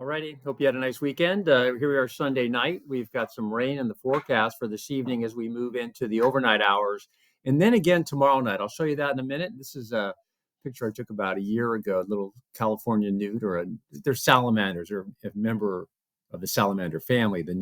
Alrighty, hope you had a nice weekend. Here we are Sunday night. We've got some rain in the forecast for this evening as we move into the overnight hours. And then again tomorrow night. I'll show you that in a minute. This is a picture I took about a year ago, a little California newt, they're salamanders, or a member of the salamander family, the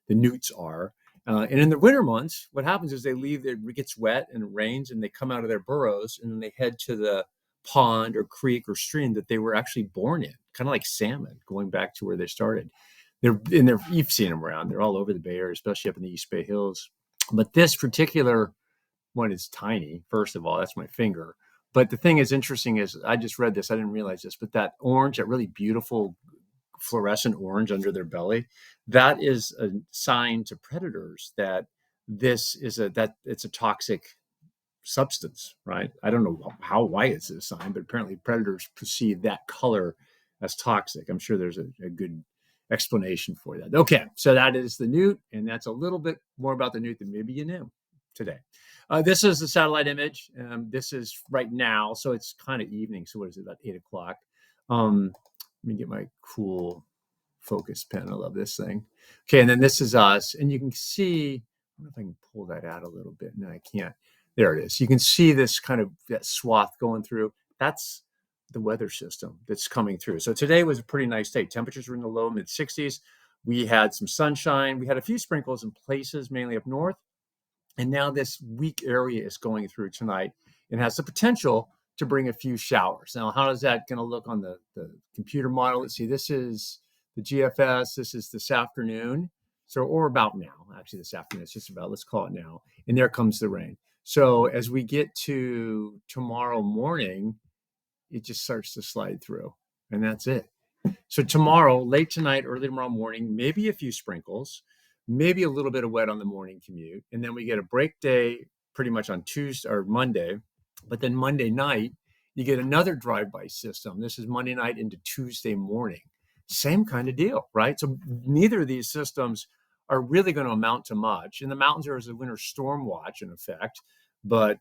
newts are. And in the winter months, what happens is it gets wet and it rains and they come out of their burrows and then they head to the pond or creek or stream that they were actually born in, kind of like salmon, going back to where they started. You've seen them around. They're all over the Bay Area, especially up in the East Bay Hills. But this particular one is tiny. First of all, that's my finger. But the thing is interesting is I just read this. I didn't realize this, but that orange, that really beautiful fluorescent orange under their belly, that is a sign to predators that it's a toxic substance, right? I don't know why it's a sign, but apparently predators perceive that color as toxic. I'm sure there's a good explanation for that. Okay, so that is the newt, and that's a little bit more about the newt than maybe you knew today. This is the satellite image. This is right now, so it's kind of evening. So what is it, about 8 o'clock? Let me get my cool focus pen. I love this thing. Okay, and then this is us, and you can see, I don't know if I can pull that out a little bit. No, I can't. There it is. You can see this kind of that swath going through. That's the weather system that's coming through. So today was a pretty nice day. Temperatures were in the low mid 60s. We had some sunshine. We had a few sprinkles in places, mainly up north. And now this weak area is going through tonight and has the potential to bring a few showers. Now, how is that going to look on the computer model? Let's see. This is the GFS. This is this afternoon. Or about now. Actually, this afternoon. It's just about, let's call it now. And there comes the rain. So as we get to tomorrow morning, it just starts to slide through, and that's it. So tomorrow, late tonight, early tomorrow morning, maybe a few sprinkles, maybe a little bit of wet on the morning commute. And then we get a break day pretty much on Tuesday or Monday. But then Monday night, you get another drive-by system. This is Monday night into Tuesday morning. Same kind of deal, right? So neither of these systems are really going to amount to much. In the mountains, there is a winter storm watch in effect, but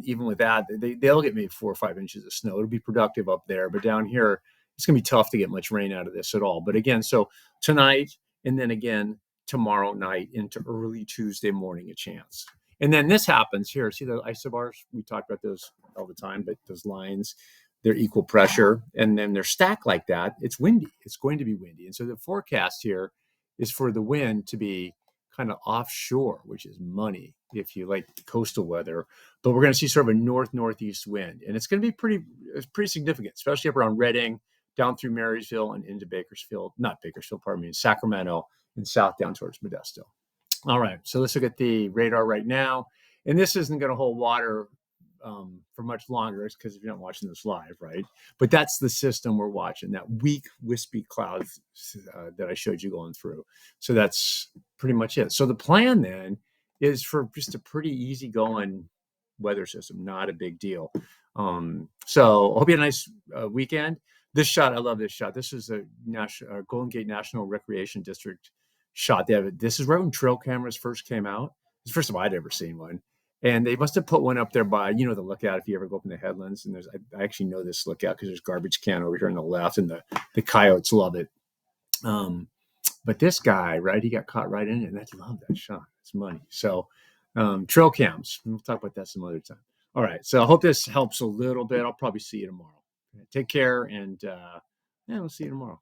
even with that, they'll get maybe 4 or 5 inches of snow. It'll be productive up there, but down here, it's going to be tough to get much rain out of this at all. But again, so tonight and then again tomorrow night into early Tuesday morning, a chance. And then this happens here. See the isobars? We talk about those all the time, but those lines, they're equal pressure, and then they're stacked like that. It's windy. It's going to be windy. And so the forecast here is for the wind to be kind of offshore, which is money if you like coastal weather. But we're going to see sort of a northeast wind, and it's going to be pretty significant, especially up around Redding, down through Marysville and into Sacramento, and south down towards Modesto. All right, so let's look at the radar right now, and this isn't going to hold water for much longer. It's because if you're not watching this live, right? But that's the system we're watching, that weak, wispy clouds that I showed you going through. So that's pretty much it. So the plan then is for just a pretty easygoing weather system, not a big deal. So I hope you had a nice weekend. This shot, I love this shot. This is a Golden Gate National Recreation District shot. This is right when trail cameras first came out. It's the first time I'd ever seen one. And they must have put one up there by, the lookout, if you ever go up in the headlands. And I actually know this lookout because there's garbage can over here on the left, and the coyotes love it. But this guy, right, he got caught right in it, and I love that shot. It's money. So trail cams, we'll talk about that some other time. All right, so I hope this helps a little bit. I'll probably see you tomorrow. Take care, and we'll see you tomorrow.